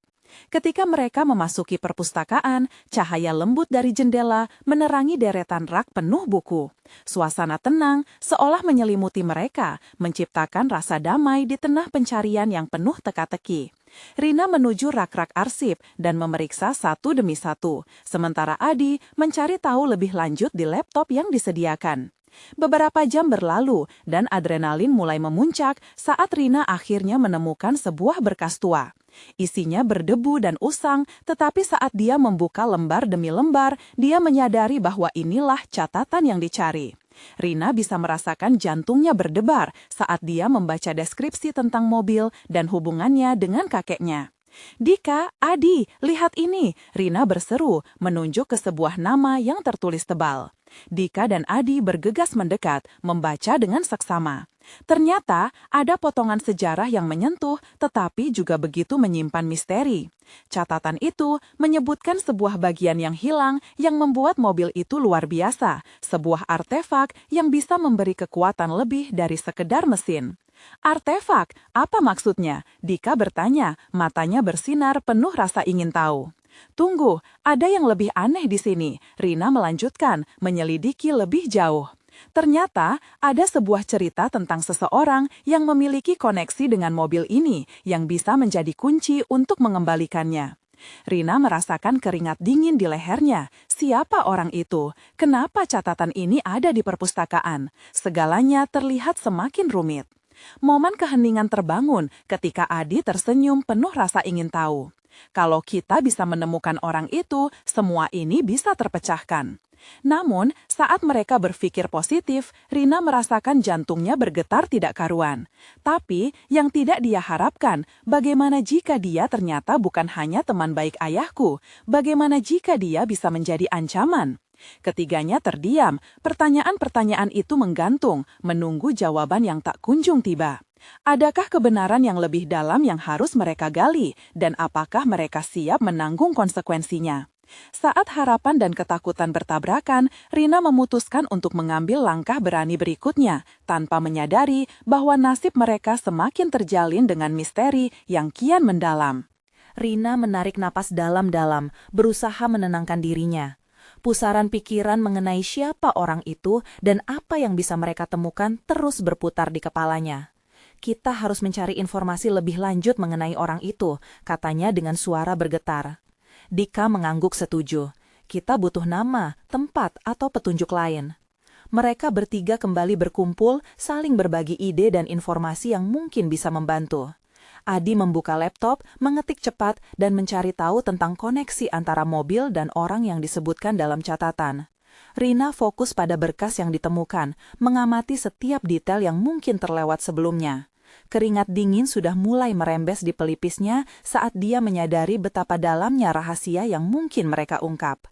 S1: Ketika mereka memasuki perpustakaan, cahaya lembut dari jendela menerangi deretan rak penuh buku. Suasana tenang seolah menyelimuti mereka, menciptakan rasa damai di tengah pencarian yang penuh teka-teki. Rina menuju rak-rak arsip dan memeriksa satu demi satu, sementara Adi mencari tahu lebih lanjut di laptop yang disediakan. Beberapa jam berlalu dan adrenalin mulai memuncak saat Rina akhirnya menemukan sebuah berkas tua. Isinya berdebu dan usang, tetapi saat dia membuka lembar demi lembar, dia menyadari bahwa inilah catatan yang dicari. Rina bisa merasakan jantungnya berdebar saat dia membaca deskripsi tentang mobil dan hubungannya dengan kakeknya. "Dika, Adi, lihat ini!" Rina berseru, menunjuk ke sebuah nama yang tertulis tebal. Dika dan Adi bergegas mendekat, membaca dengan seksama. Ternyata ada potongan sejarah yang menyentuh, tetapi juga begitu menyimpan misteri. Catatan itu menyebutkan sebuah bagian yang hilang yang membuat mobil itu luar biasa, sebuah artefak yang bisa memberi kekuatan lebih dari sekedar mesin. "Artefak, apa maksudnya?" Dika bertanya, matanya bersinar penuh rasa ingin tahu. "Tunggu, ada yang lebih aneh di sini," Rina melanjutkan, menyelidiki lebih jauh. Ternyata ada sebuah cerita tentang seseorang yang memiliki koneksi dengan mobil ini yang bisa menjadi kunci untuk mengembalikannya. Rina merasakan keringat dingin di lehernya. Siapa orang itu? Kenapa catatan ini ada di perpustakaan? Segalanya terlihat semakin rumit. Momen keheningan terbangun ketika Adi tersenyum penuh rasa ingin tahu. Kalau kita bisa menemukan orang itu, semua ini bisa terpecahkan. Namun, saat mereka berpikir positif, Rina merasakan jantungnya bergetar tidak karuan. Tapi, yang tidak dia harapkan, bagaimana jika dia ternyata bukan hanya teman baik ayahku? Bagaimana jika dia bisa menjadi ancaman? Ketiganya terdiam, pertanyaan-pertanyaan itu menggantung, menunggu jawaban yang tak kunjung tiba. Adakah kebenaran yang lebih dalam yang harus mereka gali, dan apakah mereka siap menanggung konsekuensinya? Saat harapan dan ketakutan bertabrakan, Rina memutuskan untuk mengambil langkah berani berikutnya, tanpa menyadari bahwa nasib mereka semakin terjalin dengan misteri yang kian mendalam. Rina menarik napas dalam-dalam, berusaha menenangkan dirinya. Pusaran pikiran mengenai siapa orang itu dan apa yang bisa mereka temukan terus berputar di kepalanya. "Kita harus mencari informasi lebih lanjut mengenai orang itu," katanya dengan suara bergetar. Dika mengangguk setuju. "Kita butuh nama, tempat, atau petunjuk lain." Mereka bertiga kembali berkumpul, saling berbagi ide dan informasi yang mungkin bisa membantu. Adi membuka laptop, mengetik cepat, dan mencari tahu tentang koneksi antara mobil dan orang yang disebutkan dalam catatan. Rina fokus pada berkas yang ditemukan, mengamati setiap detail yang mungkin terlewat sebelumnya. Keringat dingin sudah mulai merembes di pelipisnya saat dia menyadari betapa dalamnya rahasia yang mungkin mereka ungkap.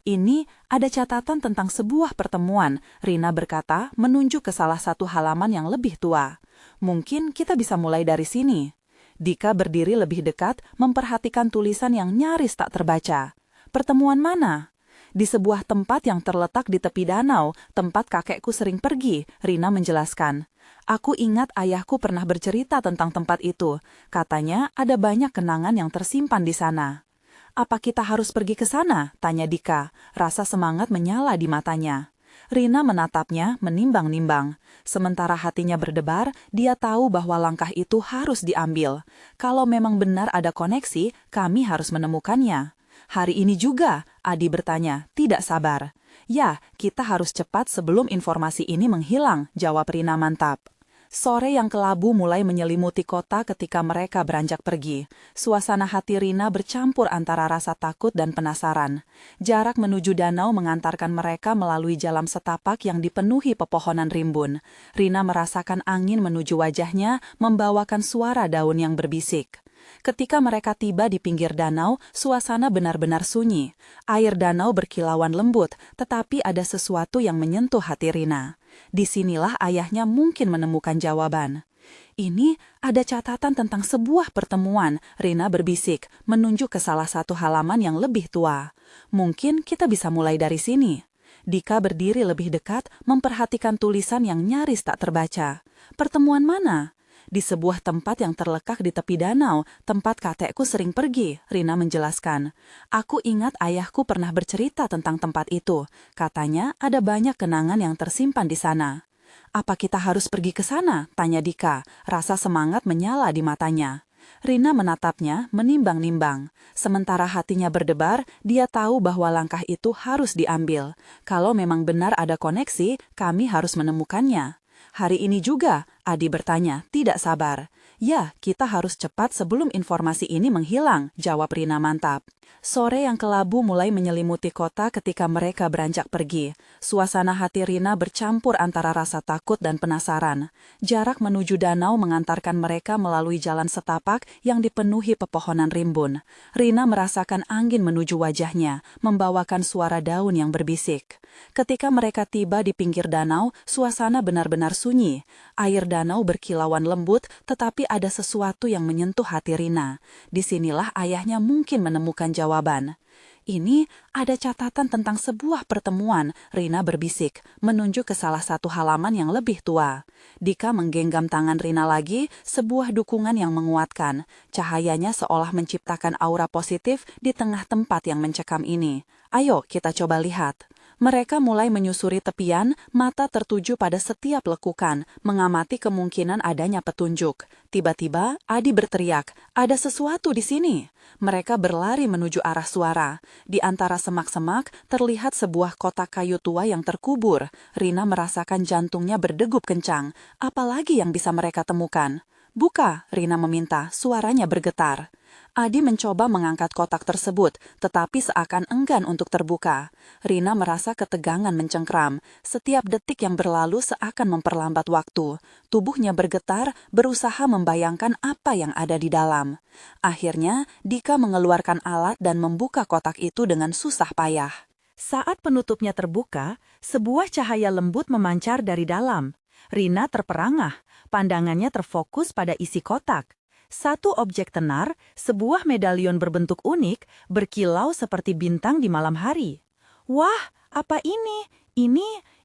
S1: "Ini ada catatan tentang sebuah pertemuan," Rina berkata, menunjuk ke salah satu halaman yang lebih tua. "Mungkin kita bisa mulai dari sini." Dika berdiri lebih dekat, memperhatikan tulisan yang nyaris tak terbaca. "Pertemuan mana?" "Di sebuah tempat yang terletak di tepi danau, tempat kakekku sering pergi," Rina menjelaskan. "Aku ingat ayahku pernah bercerita tentang tempat itu. Katanya ada banyak kenangan yang tersimpan di sana." "Apa kita harus pergi ke sana?" tanya Dika, rasa semangat menyala di matanya.
S2: Rina menatapnya, menimbang-nimbang. Sementara hatinya berdebar, dia tahu bahwa langkah itu harus diambil. Kalau memang benar ada koneksi, kami harus menemukannya. Hari ini juga, Adi bertanya, tidak sabar. Ya, kita harus cepat sebelum informasi ini menghilang, jawab Rina mantap. Sore yang kelabu mulai menyelimuti kota ketika mereka beranjak pergi. Suasana hati Rina bercampur antara rasa takut dan penasaran. Jarak menuju danau mengantarkan mereka melalui jalan setapak yang dipenuhi pepohonan rimbun. Rina merasakan angin menuju wajahnya, membawakan suara daun yang berbisik. Ketika mereka tiba di pinggir danau, suasana benar-benar sunyi. Air danau berkilauan lembut, tetapi ada sesuatu yang menyentuh hati Rina. Disinilah ayahnya mungkin menemukan jawaban. Ini ada catatan tentang sebuah pertemuan, Rina berbisik, menunjuk ke salah satu halaman yang lebih tua. Mungkin kita bisa mulai dari sini. Dika berdiri lebih dekat, memperhatikan tulisan yang nyaris tak terbaca. Pertemuan mana? Di sebuah tempat yang terletak di tepi danau, tempat kakekku sering pergi, Rina menjelaskan. Aku ingat ayahku pernah bercerita tentang tempat itu. Katanya ada banyak kenangan yang tersimpan di sana. Apa kita harus pergi ke sana? Tanya Dika, rasa semangat menyala di matanya. Rina menatapnya, menimbang-nimbang. Sementara hatinya berdebar, dia tahu bahwa langkah itu harus diambil. Kalau memang benar ada koneksi, kami harus menemukannya. Hari ini juga, Adi bertanya, tidak sabar. Ya, kita harus cepat sebelum informasi ini menghilang, jawab Rina mantap. Sore yang kelabu mulai menyelimuti kota ketika mereka beranjak pergi. Suasana hati Rina bercampur antara rasa takut dan penasaran. Jarak menuju danau mengantarkan mereka melalui jalan setapak yang dipenuhi pepohonan rimbun. Rina merasakan angin menuju wajahnya, membawakan suara daun yang berbisik. Ketika mereka tiba di pinggir danau, suasana benar-benar sunyi. Air danau berkilauan lembut, tetapi ada sesuatu yang menyentuh hati Rina. Disinilah ayahnya mungkin menemukan jawaban. Ini ada catatan tentang sebuah pertemuan, Rina berbisik, menunjuk ke salah satu halaman yang lebih tua. Dika menggenggam tangan Rina lagi, sebuah dukungan yang menguatkan. Cahayanya seolah menciptakan aura positif di tengah tempat yang mencekam ini. Ayo kita coba lihat. Mereka mulai menyusuri tepian, mata tertuju pada setiap lekukan, mengamati kemungkinan adanya petunjuk. Tiba-tiba, Adi berteriak, ada sesuatu di sini. Mereka berlari menuju arah suara. Di antara semak-semak, terlihat sebuah kotak kayu tua yang terkubur. Rina merasakan jantungnya berdegup kencang. Apalagi yang bisa mereka temukan? Buka, Rina meminta, suaranya bergetar. Adi mencoba mengangkat kotak tersebut, tetapi seakan enggan untuk terbuka. Rina merasa ketegangan mencengkram. Setiap detik yang berlalu seakan memperlambat waktu. Tubuhnya bergetar, berusaha membayangkan apa yang ada di dalam. Akhirnya, Dika mengeluarkan alat dan membuka kotak itu dengan susah payah. Saat penutupnya terbuka, sebuah cahaya lembut memancar dari dalam. Rina terperangah, pandangannya terfokus pada isi kotak. Satu objek tenar, sebuah medalion berbentuk unik, berkilau seperti bintang di malam hari. Wah, apa ini?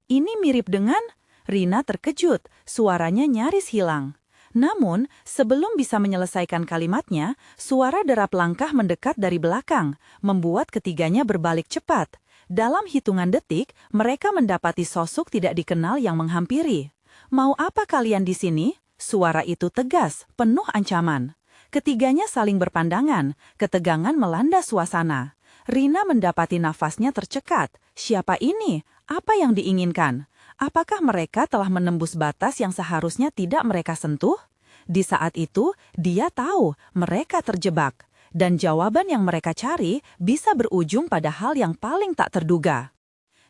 S2: Ini mirip dengan... Rina terkejut, suaranya nyaris hilang. Namun, sebelum bisa menyelesaikan kalimatnya, suara derap langkah mendekat dari belakang, membuat ketiganya berbalik cepat. Dalam hitungan detik, mereka mendapati sosok tidak dikenal yang menghampiri. Mau apa kalian di sini? Suara itu tegas, penuh ancaman. Ketiganya saling berpandangan, ketegangan melanda suasana. Rina mendapati nafasnya tercekat. Siapa ini? Apa yang diinginkan? Apakah mereka telah menembus batas yang seharusnya tidak mereka sentuh? Di saat itu, dia tahu mereka terjebak. Dan jawaban yang mereka cari bisa berujung pada hal yang paling tak terduga.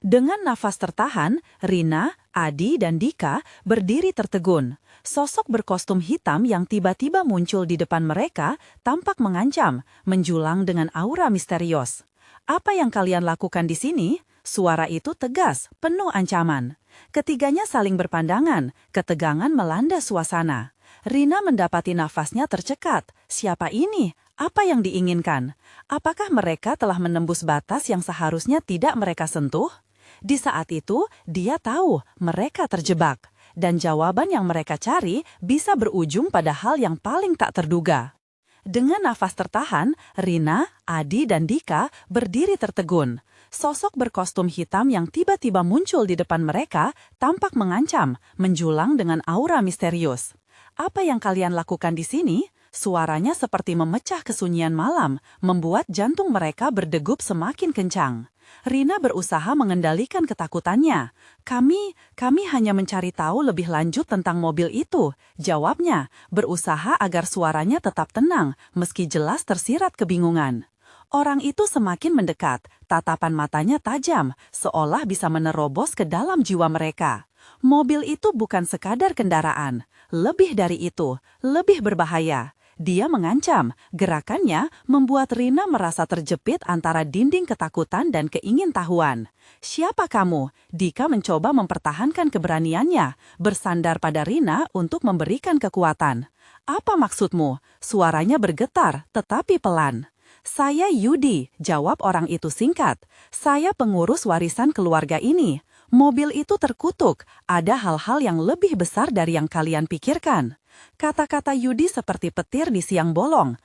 S2: Dengan nafas tertahan, Rina, Adi, dan Dika berdiri tertegun. Sosok berkostum hitam yang tiba-tiba muncul di depan mereka tampak mengancam, menjulang dengan aura misterius. Apa yang kalian lakukan di sini? Suara itu tegas, penuh ancaman. Ketiganya saling berpandangan, ketegangan melanda suasana. Rina mendapati nafasnya tercekat. Siapa ini? Apa yang diinginkan? Apakah mereka telah menembus batas yang seharusnya tidak mereka sentuh? Di saat itu, dia tahu mereka terjebak, dan jawaban yang mereka cari bisa berujung pada hal yang paling tak terduga. Dengan nafas tertahan, Rina, Adi, dan Dika berdiri tertegun. Sosok berkostum hitam yang tiba-tiba muncul di depan mereka tampak mengancam, menjulang dengan aura misterius. Apa yang kalian lakukan di sini? Suaranya seperti memecah kesunyian malam, membuat jantung mereka berdegup semakin kencang. Rina berusaha mengendalikan ketakutannya. Kami hanya mencari tahu lebih lanjut tentang mobil itu, jawabnya, berusaha agar suaranya tetap tenang, meski jelas tersirat kebingungan. Orang itu semakin mendekat, tatapan matanya tajam, seolah bisa menerobos ke dalam jiwa mereka. Mobil itu bukan sekadar kendaraan, lebih dari itu, lebih berbahaya. Dia mengancam, gerakannya membuat Rina merasa terjepit antara dinding ketakutan dan keingintahuan. Siapa kamu? Dika mencoba mempertahankan keberaniannya, bersandar pada Rina untuk memberikan kekuatan. Apa maksudmu? Suaranya bergetar, tetapi pelan. Saya Yudi, jawab orang itu singkat. Saya pengurus warisan keluarga ini. Mobil itu terkutuk, ada hal-hal yang lebih besar dari yang kalian pikirkan. Kata-kata Yudi seperti petir di siang bolong.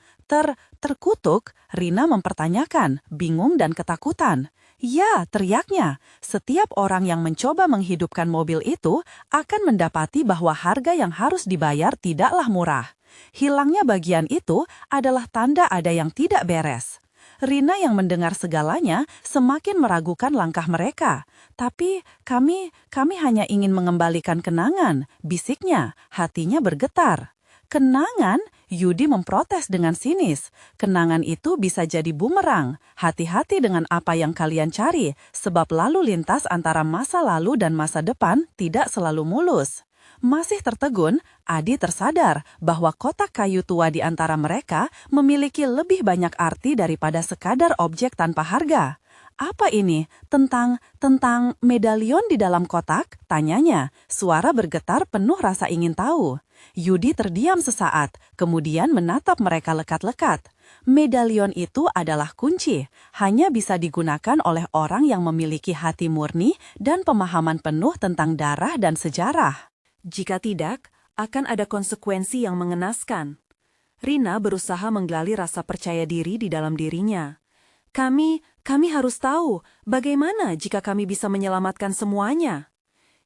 S2: Terkutuk, Rina mempertanyakan, bingung dan ketakutan. Ya, teriaknya, setiap orang yang mencoba menghidupkan mobil itu akan mendapati bahwa harga yang harus dibayar tidaklah murah. Hilangnya bagian itu adalah tanda ada yang tidak beres. Rina yang mendengar segalanya semakin meragukan langkah mereka. Tapi kami hanya ingin mengembalikan kenangan, bisiknya, hatinya bergetar. Kenangan? Yudi memprotes dengan sinis. Kenangan itu bisa jadi bumerang. Hati-hati dengan apa yang kalian cari, sebab lalu lintas antara masa lalu dan masa depan tidak selalu mulus. Masih tertegun, Adi tersadar bahwa kotak kayu tua di antara mereka memiliki lebih banyak arti daripada sekadar objek tanpa harga. Apa ini? Tentang medalion di dalam kotak? Tanyanya, suara bergetar penuh rasa ingin tahu. Yudi terdiam sesaat, kemudian menatap mereka lekat-lekat. Medalion itu adalah kunci, hanya bisa digunakan oleh orang yang memiliki hati murni dan pemahaman penuh tentang darah dan sejarah.
S1: Jika tidak, akan ada konsekuensi yang mengenaskan. Rina berusaha menggali rasa percaya diri di dalam dirinya. Kami harus tahu bagaimana jika kami bisa menyelamatkan semuanya.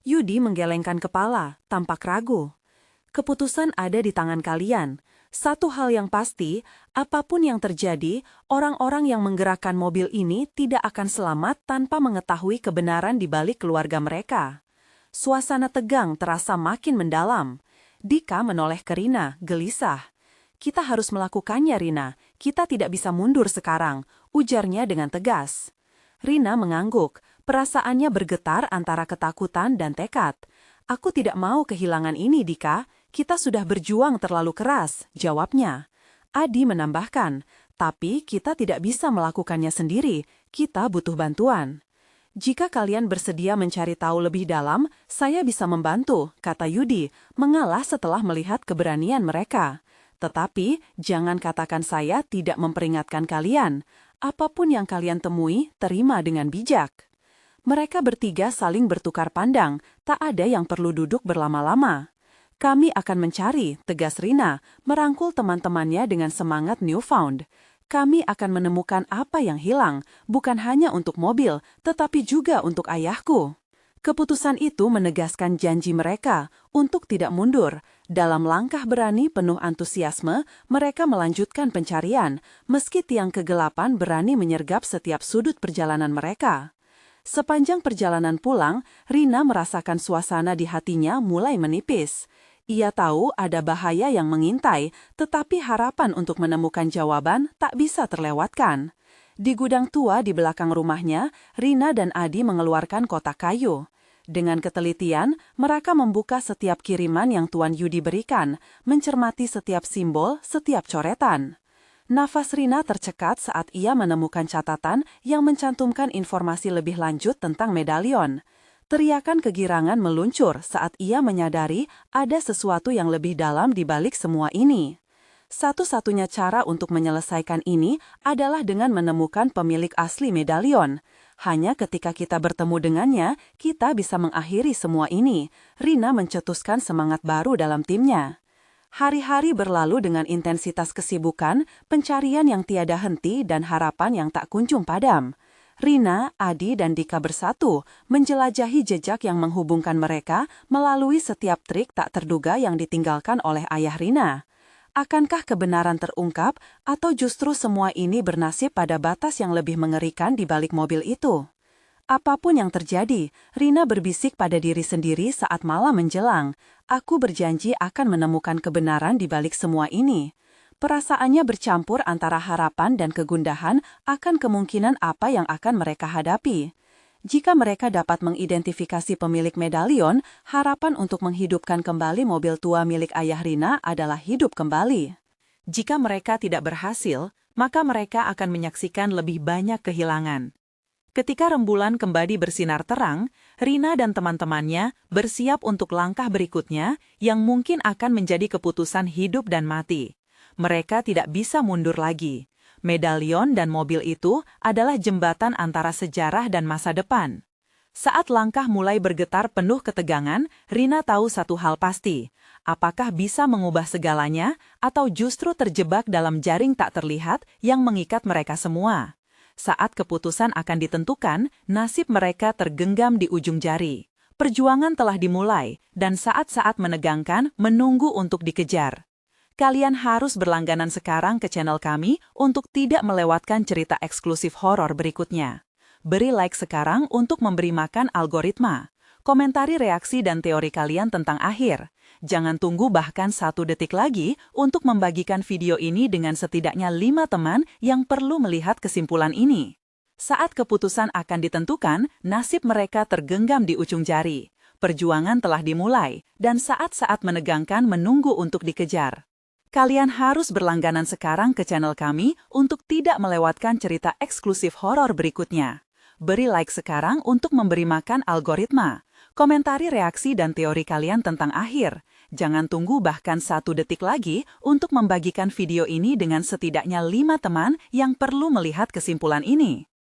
S1: Yudi menggelengkan kepala, tampak ragu. Keputusan ada di tangan kalian. Satu hal yang pasti, apapun yang terjadi, orang-orang yang menggerakkan mobil ini tidak akan selamat tanpa mengetahui kebenaran di balik keluarga mereka. Suasana tegang terasa makin mendalam. Dika menoleh ke Rina, gelisah. Kita harus melakukannya, Rina. Kita tidak bisa mundur sekarang, ujarnya dengan tegas. Rina mengangguk, perasaannya bergetar antara ketakutan dan tekad. Aku tidak mau kehilangan ini, Dika. Kita sudah berjuang terlalu keras, jawabnya. Adi menambahkan, tapi kita tidak bisa melakukannya sendiri. Kita butuh bantuan. Jika kalian bersedia mencari tahu lebih dalam, saya bisa membantu, kata Yudi, mengalah setelah melihat keberanian mereka. Tetapi, jangan katakan saya tidak memperingatkan kalian. Apapun yang kalian temui, terima dengan bijak. Mereka bertiga saling bertukar pandang, tak ada yang perlu duduk berlama-lama. Kami akan mencari, tegas Rina, merangkul teman-temannya dengan semangat newfound. Kami akan menemukan apa yang hilang, bukan hanya untuk mobil, tetapi juga untuk ayahku. Keputusan itu menegaskan janji mereka untuk tidak mundur. Dalam langkah berani penuh antusiasme, mereka melanjutkan pencarian, meski tiang kegelapan berani menyergap setiap sudut perjalanan mereka. Sepanjang perjalanan pulang, Rina merasakan suasana di hatinya mulai menipis. Ia tahu ada bahaya yang mengintai, tetapi harapan untuk menemukan jawaban tak bisa terlewatkan. Di gudang tua di belakang rumahnya, Rina dan Adi mengeluarkan kotak kayu. Dengan ketelitian, mereka membuka setiap kiriman yang Tuan Yudi berikan, mencermati setiap simbol, setiap coretan. Nafas Rina tercekat saat ia menemukan catatan yang mencantumkan informasi lebih lanjut tentang medalion. Teriakan kegirangan meluncur saat ia menyadari ada sesuatu yang lebih dalam di balik semua ini. Satu-satunya cara untuk menyelesaikan ini adalah dengan menemukan pemilik asli medalion. Hanya ketika kita bertemu dengannya, kita bisa mengakhiri semua ini. Rina mencetuskan semangat baru dalam timnya.
S2: Hari-hari berlalu dengan intensitas kesibukan, pencarian yang tiada henti dan harapan yang tak kunjung padam. Rina, Adi, dan Dika bersatu, menjelajahi jejak yang menghubungkan mereka melalui setiap trik tak terduga yang ditinggalkan oleh ayah Rina. Akankah kebenaran terungkap, atau justru semua ini bernasib pada batas yang lebih mengerikan di balik mobil itu? Apapun yang terjadi, Rina berbisik pada diri sendiri saat malam menjelang. Aku berjanji akan menemukan kebenaran di balik semua ini. Perasaannya bercampur antara harapan dan kegundahan akan kemungkinan apa yang akan mereka hadapi. Jika mereka dapat mengidentifikasi pemilik medalion, harapan untuk menghidupkan kembali mobil tua milik ayah Rina adalah hidup kembali.
S1: Jika mereka tidak berhasil, maka mereka akan menyaksikan lebih banyak kehilangan. Ketika rembulan kembali bersinar terang, Rina dan teman-temannya bersiap untuk langkah berikutnya yang mungkin akan menjadi keputusan hidup dan mati. Mereka tidak bisa mundur lagi. Medalion dan mobil itu adalah jembatan antara sejarah dan masa depan. Saat langkah mulai bergetar penuh ketegangan, Rina tahu satu hal pasti. Apakah bisa mengubah segalanya atau justru terjebak dalam jaring tak terlihat yang mengikat mereka semua? Saat keputusan akan ditentukan, nasib mereka tergenggam di ujung jari. Perjuangan telah dimulai, dan saat-saat menegangkan menunggu untuk dikejar. Kalian harus berlangganan sekarang ke channel kami untuk tidak melewatkan cerita eksklusif horor berikutnya. Beri like sekarang untuk memberi makan algoritma. Komentari reaksi dan teori kalian tentang akhir. Jangan tunggu bahkan 1 detik lagi untuk membagikan video ini dengan setidaknya 5 teman yang perlu melihat kesimpulan ini. Saat keputusan akan ditentukan, nasib mereka tergenggam di ujung jari. Perjuangan telah dimulai, dan saat-saat menegangkan menunggu untuk dikejar. Kalian harus berlangganan sekarang ke channel kami untuk tidak melewatkan cerita eksklusif horor berikutnya. Beri like sekarang untuk memberi makan algoritma. Komentari reaksi dan teori kalian tentang akhir. Jangan tunggu bahkan 1 detik lagi untuk membagikan video ini dengan setidaknya 5 teman yang perlu melihat kesimpulan ini.